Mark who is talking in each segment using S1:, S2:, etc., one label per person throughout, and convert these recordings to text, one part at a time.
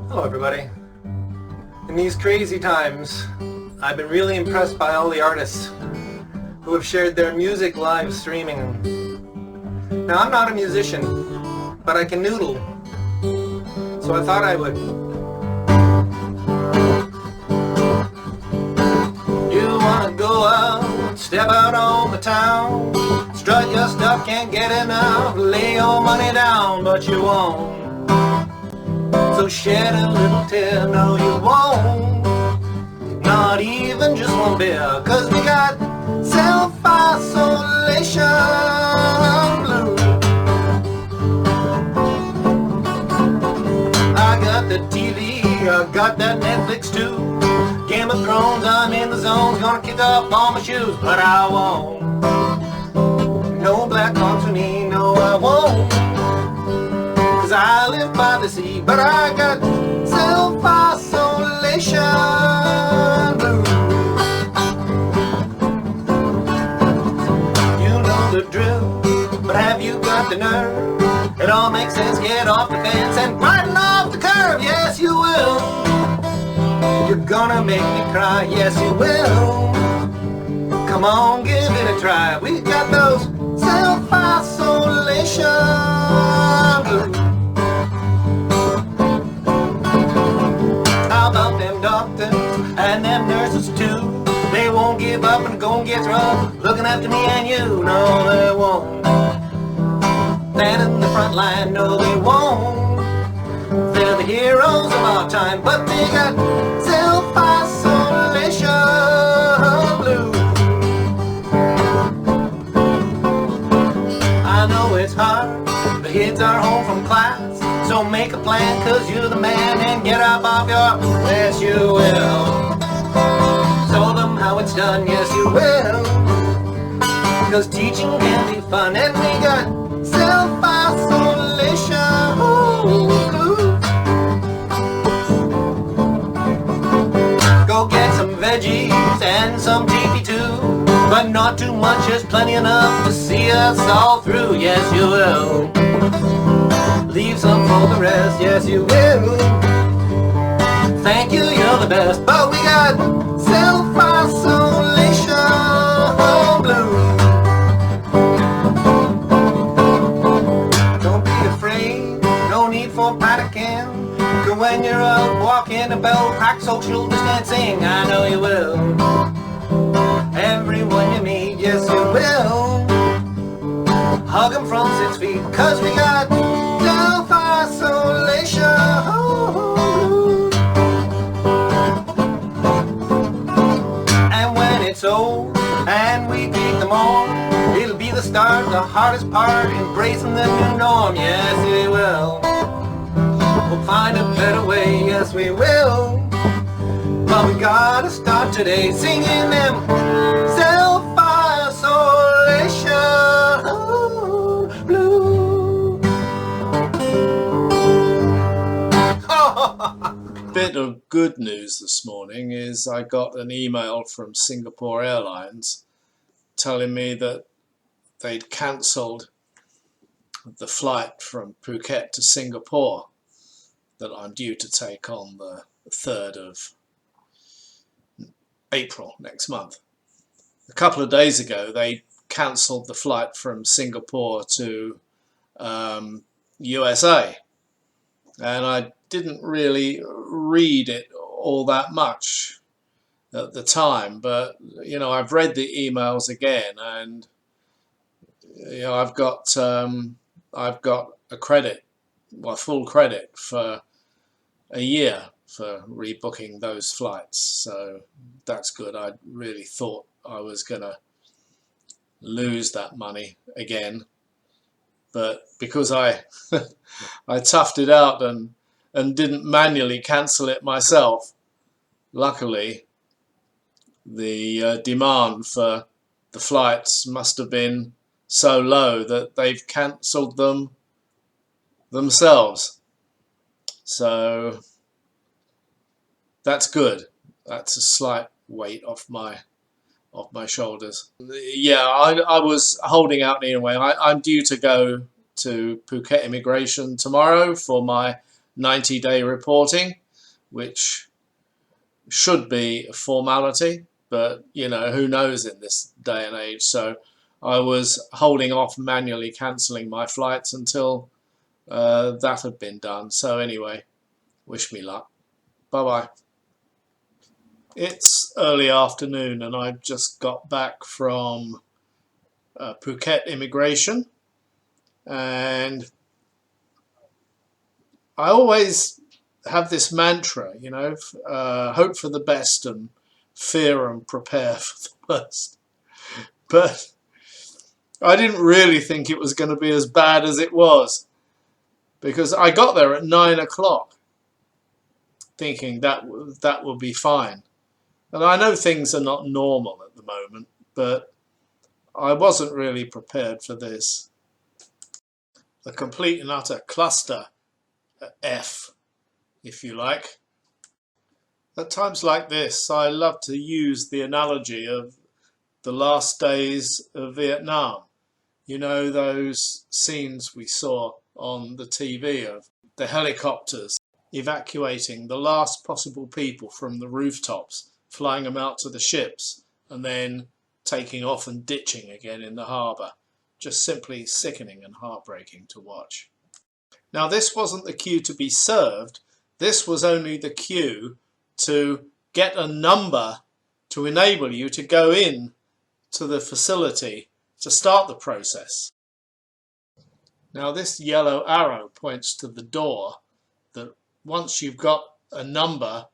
S1: Hello everybody. In these crazy times, I've been really impressed by all the artists who have shared their music live streaming. Now I'm not a musician, but I can noodle, so I thought I would. You wanna go out, step out on the town, strut your stuff, can't get enough, lay your money down, but you won't. So shed a little tear, no you won't, not even just one beer, cause we got self-isolation blues. I got the TV, I got that Netflix too, Game of Thrones, I'm in the zone, gonna kick off all my shoes, but I won't. No black box for me, no I won't, cause I live by the sea, but I got self-isolation blues. You know the drill, but have you got the nerve? It all makes sense, get off the fence and fighting off the curb, yes you will. You're gonna make me cry, yes you will. Come on, give it a try, we got those self-isolation blues. How about them doctors and them nurses too? They won't give up and go and get rough, looking after me and you. No, they won't. Stand in the front line, no, they won't. They're the heroes of our time, but they got self-isolation blues. I know it's hard, the kids are home from class, so make a plan, cause you're the man, and get up off your yes you will. Show them how it's done, yes you will, cause teaching can be fun, and we got self-isolation blues. Go get some veggies and some TV too, but not too much, just plenty enough to see us all through, yes you will. Leave some for the rest, yes you will. Thank you, you're the best, but we got self-isolation blues. Don't be afraid, no need for panicking, cause when you're out walking about, practice social distancing, I know you will. Everyone you meet, yes you will. Hug them from 6 feet, cause we got self-isolation. And when it's old and we take them on, it'll be the start, the hardest part, embracing the new norm, yes we will. We'll find a better way, yes we will. But we gotta start today singing them self-isolation blues.
S2: Bit of good news this morning is I got an email from Singapore Airlines telling me that they'd cancelled the flight from Phuket to Singapore that I'm due to take on the 3rd of April next month. A couple of days ago they cancelled the flight from Singapore to USA, and I didn't really read it all that much at the time, but you know, I've read the emails again, and you know, I've got a credit, well, full credit for a year for rebooking those flights, so that's good. I really thought I was gonna lose that money again, but because I I toughed it out and didn't manually cancel it myself, luckily the demand for the flights must have been so low that they've cancelled them themselves. So that's good. That's a slight weight off my shoulders. Yeah, I was holding out anyway. I'm due to go to Phuket Immigration tomorrow for my 90-day reporting, which should be a formality, but you know, who knows in this day and age. So I was holding off manually cancelling my flights until that had been done. So anyway, wish me luck. Bye bye. It's early afternoon and I've just got back from Phuket immigration, and I always have this mantra, you know, hope for the best and fear and prepare for the worst. But I didn't really think it was going to be as bad as it was, because I got there at 9 o'clock thinking that will be fine. And I know things are not normal at the moment, but I wasn't really prepared for this. A complete and utter cluster F, if you like. At times like this, I love to use the analogy of the last days of Vietnam. You know, those scenes we saw on the TV of the helicopters evacuating the last possible people from the rooftops, flying them out to the ships, and then taking off and ditching again in the harbour. Just simply sickening and heartbreaking to watch. Now, this wasn't the queue to be served. This was only the queue to get a number to enable you to go in to the facility to start the process. Now, this yellow arrow points to the door that once you've got a number,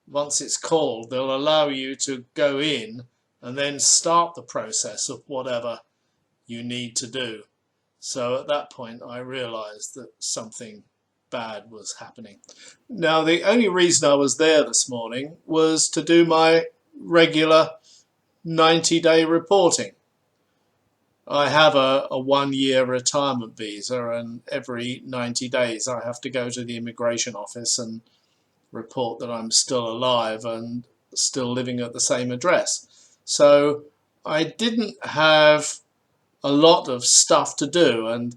S2: once it's called, they'll allow you to go in and then start the process of whatever you need to do. So at that point I realized that something bad was happening. Now, the only reason I was there this morning was to do my regular 90-day reporting. I have a 1-year retirement visa, and every 90 days I have to go to the immigration office and report that I'm still alive and still living at the same address. So I didn't have a lot of stuff to do, and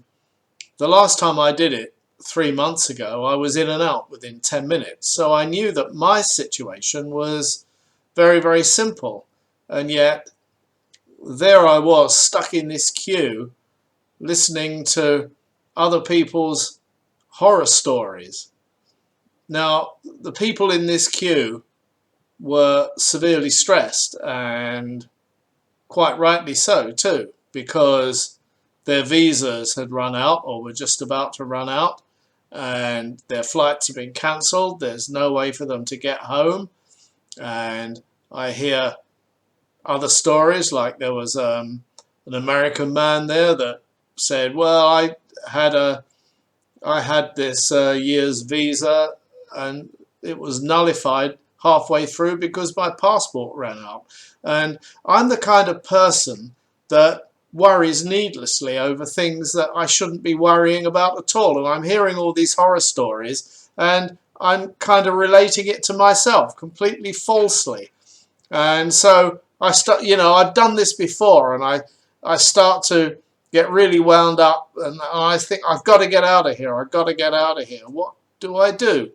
S2: the last time I did it 3 months ago, I was in and out within 10 minutes. So I knew that my situation was very, very simple, and yet there I was stuck in this queue listening to other people's horror stories. Now, the people in this queue were severely stressed, and quite rightly so too, because their visas had run out or were just about to run out, and their flights have been cancelled. There's no way for them to get home. And I hear other stories, like there was an American man there that said, well, I had this year's visa and it was nullified halfway through because my passport ran out. And I'm the kind of person that worries needlessly over things that I shouldn't be worrying about at all. And I'm hearing all these horror stories and I'm kind of relating it to myself completely falsely. And so I start, you know, I've done this before, and I start to get really wound up, and I think I've got to get out of here. I've got to get out of here. What do I do?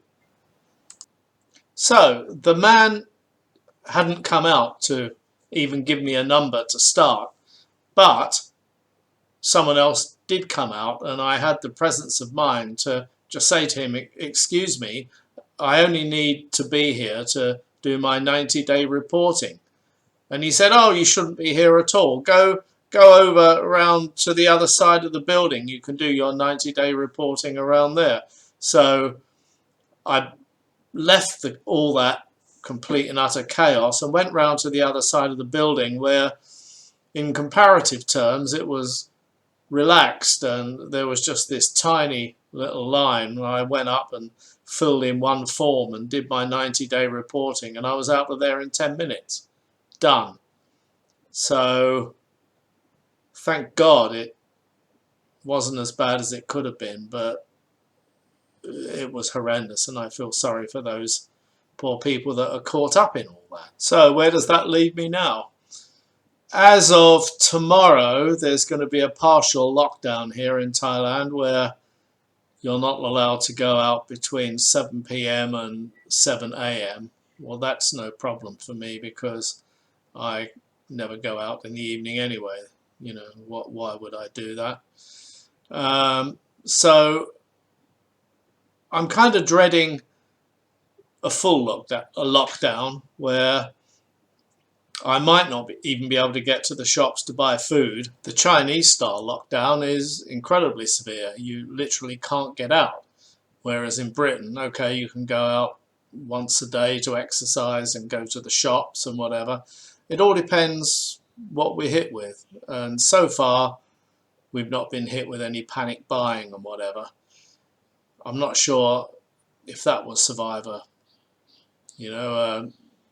S2: So the man hadn't come out to even give me a number to start, but someone else did come out, and I had the presence of mind to just say to him, excuse me, I only need to be here to do my 90-day reporting. And he said, oh, you shouldn't be here at all. Go over around to the other side of the building. You can do your 90-day reporting around there. So I left all that complete and utter chaos and went round to the other side of the building, where in comparative terms it was relaxed, and there was just this tiny little line where I went up and filled in one form and did my 90-day reporting, and I was out of there in 10 minutes. Done. So thank God it wasn't as bad as it could have been, but it was horrendous, and I feel sorry for those poor people that are caught up in all that. So where does that leave me now? As of tomorrow, there's going to be a partial lockdown here in Thailand, where you're not allowed to go out between 7 p.m. and 7 a.m. Well, that's no problem for me because I never go out in the evening anyway. You know, why would I do that? So I'm kind of dreading a full lockdown where I might not even be able to get to the shops to buy food. The Chinese style lockdown is incredibly severe. You literally can't get out. Whereas in Britain, okay, you can go out once a day to exercise and go to the shops and whatever. It all depends what we're hit with. And so far, we've not been hit with any panic buying and whatever. I'm not sure if that will survive a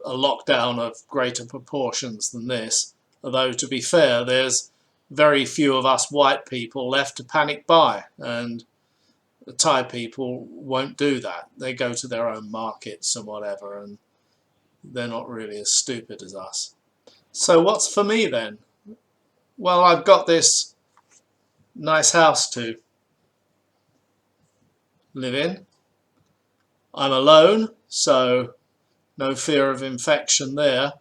S2: lockdown of greater proportions than this. Although, to be fair, there's very few of us white people left to panic buy, and the Thai people won't do that. They go to their own markets and whatever, and they're not really as stupid as us. So what's for me then? Well, I've got this nice house to live in. I'm alone, so no fear of infection there.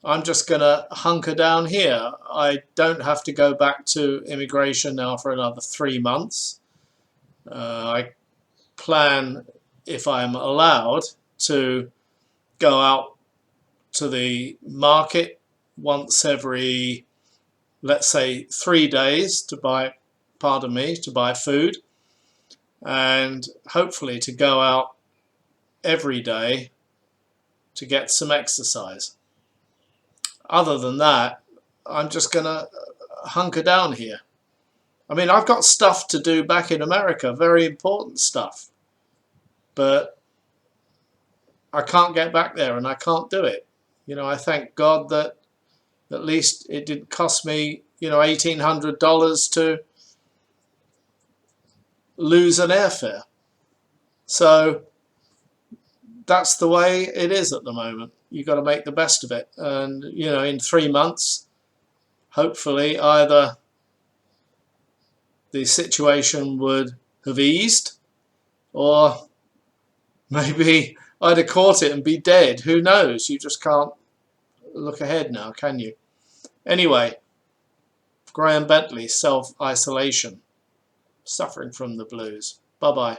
S2: I'm just going to hunker down here. I don't have to go back to immigration now for another 3 months. I plan, if I'm allowed, to go out to the market once every, let's say, 3 days to buy, to buy food, and hopefully to go out every day to get some exercise. Other than that, I'm just going to hunker down here. I mean, I've got stuff to do back in America, very important stuff, but I can't get back there and I can't do it. You know, I thank God that at least it didn't cost me, $1,800 to lose an airfare. So that's the way it is at the moment. You've got to make the best of it. And, in 3 months, hopefully either the situation would have eased, or maybe I'd have caught it and be dead. Who knows? You just can't look ahead now, can you? Anyway, Graham Bentley, self-isolation, suffering from the blues. Bye-bye.